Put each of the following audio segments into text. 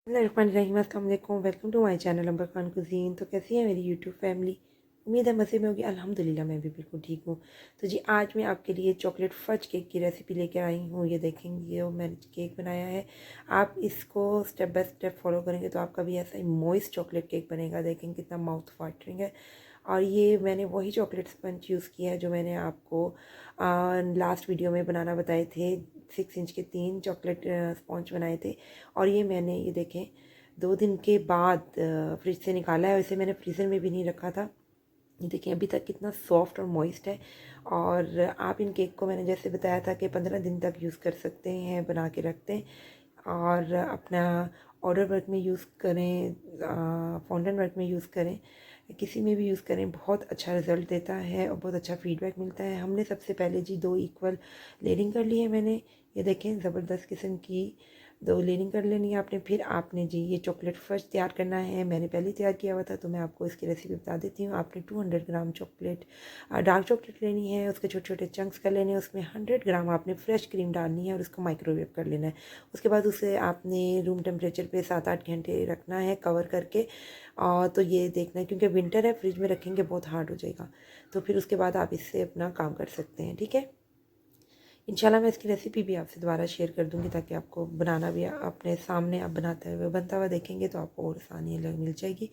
अस्सलामुअलैकुम, welcome to my channel Ambar Khan cuisine. तो कैसी है मेरी यूट्यूब फैमिली? उम्मीद है मज़े में होगी। अल्हम्दुलिल्लाह मैं भी बिल्कुल ठीक हूँ। तो जी आज मैं आपके लिए चॉकलेट फज केक की रेसिपी लेकर आई हूँ। ये देखेंगे, ये मैंने केक बनाया है। आप इसको स्टेप बाय स्टेप फॉलो करेंगे तो आपका भी ऐसा ही मॉइस्ट चॉकलेट केक बनेगा। देखेंगे कितना माउथ वाटरिंग है। और ये मैंने वही चॉकलेट स्पंज यूज़ किया है जो मैंने आपको लास्ट वीडियो में बनाना बताए थे। 6 इंच के 3 चॉकलेट स्पॉन्ज बनाए थे। और ये मैंने ये देखें 2 दिन के बाद फ्रिज से निकाला है। वैसे मैंने फ्रीज़र में भी नहीं रखा था। ये देखिए अभी तक कितना सॉफ्ट और मॉइस्ट है। और आप इन केक को मैंने जैसे बताया था कि 15 दिन तक यूज़ कर सकते हैं, बना के रखते हैं। और अपना ऑर्डर वर्क में यूज़ करें, फॉन्डेंट वर्क में यूज़ करें, किसी में भी यूज़ करें, बहुत अच्छा रिज़ल्ट देता है और बहुत अच्छा फीडबैक मिलता है। हमने सबसे पहले जी 2 इक्वल लेयरिंग कर ली है मैंने। ये देखें ज़बरदस्त किस्म की 2 लेयरिंग कर लेनी है आपने। फिर आपने जी ये चॉकलेट फज तैयार करना है। मैंने पहले ही तैयार किया हुआ था तो मैं आपको इसकी रेसिपी बता देती हूँ। आपने 200 ग्राम चॉकलेट, डार्क चॉकलेट लेनी है, उसके छोटे छोटे चंक्स कर लेने हैं। उसमें 100 ग्राम आपने फ्रेश क्रीम डालनी है और उसको माइक्रोवेव कर लेना है। उसके बाद उसे आपने रूम टेम्परेचर पे 7-8 घंटे रखना है कवर करके। और तो ये देखना है क्योंकि विंटर है, फ्रिज में रखेंगे बहुत हार्ड हो जाएगा। तो फिर उसके बाद आप इससे अपना काम कर सकते हैं, ठीक है। इंशाल्लाह मैं इसकी रेसिपी भी आपसे दोबारा शेयर कर दूँगी ताकि आपको बनाना भी अपने सामने आप बनाते हुए बनता हुआ देखेंगे तो आपको और आसानी मिल जाएगी।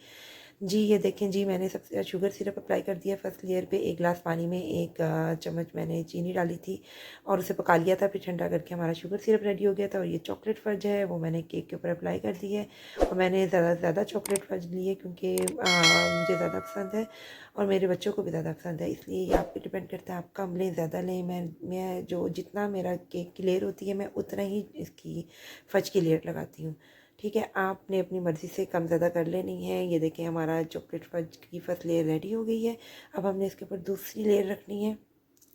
जी ये देखें जी मैंने सबसे शुगर सिरप अप्लाई कर दिया फर्स्ट लेयर पे। 1 गिलास पानी में 1 चम्मच मैंने चीनी डाली थी और उसे पका लिया था। फिर ठंडा करके हमारा शुगर सिरप रेडी हो गया था। और ये चॉकलेट फज है वो मैंने केक के ऊपर अप्लाई कर दी है। और मैंने ज़्यादा से ज़्यादा चॉकलेट फज ली है क्योंकि मुझे ज़्यादा पसंद है और मेरे बच्चों को भी ज़्यादा पसंद है। इसलिए ये आप पे डिपेंड करता है, आप कम लें ज़्यादा लें। मैं जो जितना मेरा केक की लेयर होती है मैं उतना ही इसकी फज की लेयर लगाती हूँ, ठीक है। आपने अपनी मर्ज़ी से कम ज़्यादा कर लेनी है। ये देखें हमारा चॉकलेट फज की फर्स्ट लेयर रेडी हो गई है। अब हमने इसके ऊपर दूसरी लेयर रखनी है।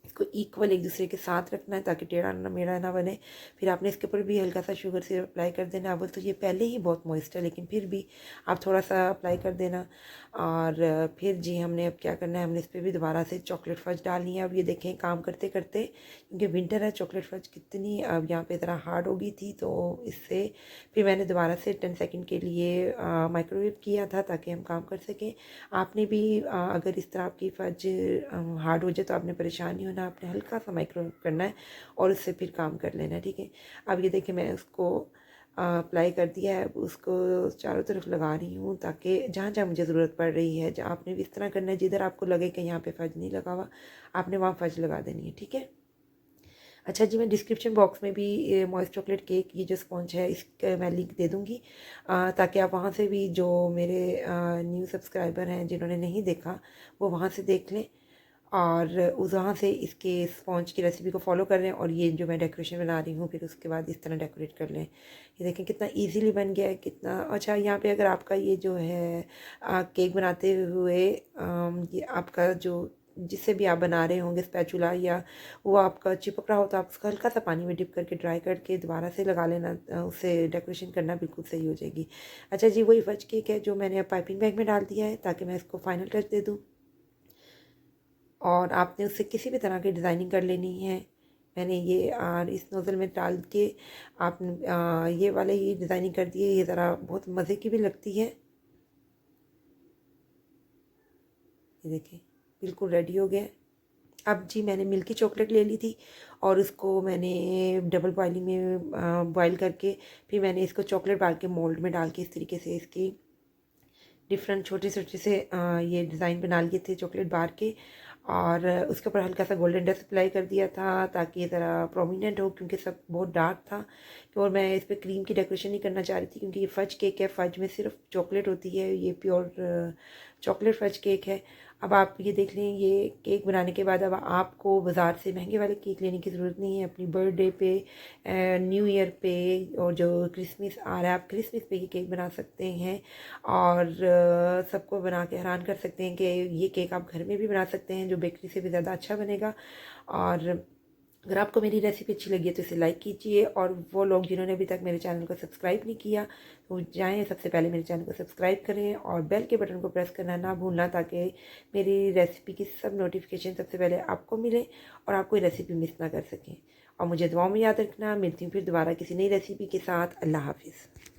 इसको इक्वल एक दूसरे के साथ रखना है ताकि टेढ़ा ना मेढ़ा ना बने। फिर आपने इसके ऊपर भी हल्का सा शुगर सिरप अप्लाई कर देना। अब तो ये पहले ही बहुत मॉइस्ट है लेकिन फिर भी आप थोड़ा सा अप्लाई कर देना। और फिर जी हमने अब क्या करना है, हमने इस पर भी दोबारा से चॉकलेट फज डालनी है। अब ये देखें काम करते करते, क्योंकि विंटर है, चॉकलेट फज कितनी अब यहाँ पे ज़रा हार्ड हो गई थी तो इससे फिर मैंने दोबारा से 10 सेकंड के लिए माइक्रोवेव किया था ताकि हम काम कर सकें। आपने भी अगर इस तरह आपकी फज हार्ड हो जाए तो आपने परेशान नहीं होना, आपने हल्का सा माइक्रोवेव करना है और उससे फिर काम कर लेना है, ठीक है। अब ये देखिए मैंने उसको अप्लाई कर दिया है। अब उसको चारों तरफ लगा रही हूँ ताकि जहाँ जहाँ मुझे ज़रूरत पड़ रही है, जहाँ आपने भी इस तरह करना है जिधर आपको लगे कि यहाँ पे फज नहीं लगा हुआ आपने वहाँ फज लगा देनी है, ठीक है। अच्छा जी मैं डिस्क्रिप्शन बॉक्स में भी मॉइस्ट चॉकलेट केक ये जो स्पॉन्ज है इसका मैं लिंक दे दूँगी ताकि आप वहाँ से भी जो मेरे न्यू सब्सक्राइबर हैं जिन्होंने नहीं देखा वो वहाँ से देख लें और उस वहाँ से इसके स्पॉन्ज की रेसिपी को फॉलो कर लें। और ये जो मैं डेकोरेशन बना रही हूँ फिर उसके बाद इस तरह डेकोरेट कर लें। ये देखें कितना इजीली बन गया है, कितना अच्छा। यहाँ पे अगर आपका ये जो है केक बनाते हुए ये आपका जो जिससे भी आप बना रहे होंगे स्पैचुला या वो आपका चिपक रहा हो तो आप उसका हल्का सा पानी में डिप करके ड्राई करके दोबारा से लगा लेना, उससे डेकोरेशन करना बिल्कुल सही हो जाएगी। अच्छा जी वही फज केक है जो मैंने पाइपिंग बैग में डाल दिया है ताकि मैं इसको फाइनल टच दे दूँ। और आपने उससे किसी भी तरह की डिज़ाइनिंग कर लेनी है। मैंने ये इस नोज़ल में डाल के आप ये वाले ही डिज़ाइनिंग कर दिए। ये ज़रा बहुत मज़े की भी लगती है। ये देखिए बिल्कुल रेडी हो गया। अब जी मैंने मिल्की चॉकलेट ले ली थी और उसको मैंने डबल बॉइलिंग में बॉईल करके फिर मैंने इसको चॉकलेट डाल के मोल्ड में डाल के इस तरीके से इसकी डिफरेंट छोटे छोटे से ये डिज़ाइन बना लिए थे चॉकलेट बार के। और उसके ऊपर हल्का सा गोल्डन डस्ट अप्लाई कर दिया था ताकि ये ज़रा प्रोमिनेंट हो क्योंकि सब बहुत डार्क था। और मैं इस पर क्रीम की डेकोरेशन नहीं करना चाह रही थी क्योंकि ये फज केक है, फज में सिर्फ चॉकलेट होती है, ये प्योर चॉकलेट फज केक है। अब आप ये देख लें ये केक बनाने के बाद अब आपको बाज़ार से महंगे वाले केक लेने की ज़रूरत नहीं है। अपनी बर्थडे पे, न्यू ईयर पे और जो क्रिसमस आ रहा है आप क्रिसमस पे ये केक बना सकते हैं और सबको बना के हैरान कर सकते हैं कि ये केक आप घर में भी बना सकते हैं जो बेकरी से भी ज़्यादा अच्छा बनेगा। और अगर आपको मेरी रेसिपी अच्छी लगी है तो इसे लाइक कीजिए और वो लोग जिन्होंने अभी तक मेरे चैनल को सब्सक्राइब नहीं किया तो जाएं सबसे पहले मेरे चैनल को सब्सक्राइब करें और बेल के बटन को प्रेस करना ना भूलना ताकि मेरी रेसिपी की सब नोटिफिकेशन सबसे पहले आपको मिले और आप कोई रेसिपी मिस ना कर सकें। और मुझे दुआओं में याद रखना। मिलती हूँ फिर दोबारा किसी नई रेसिपी के साथ। अल्लाह हाफिज़।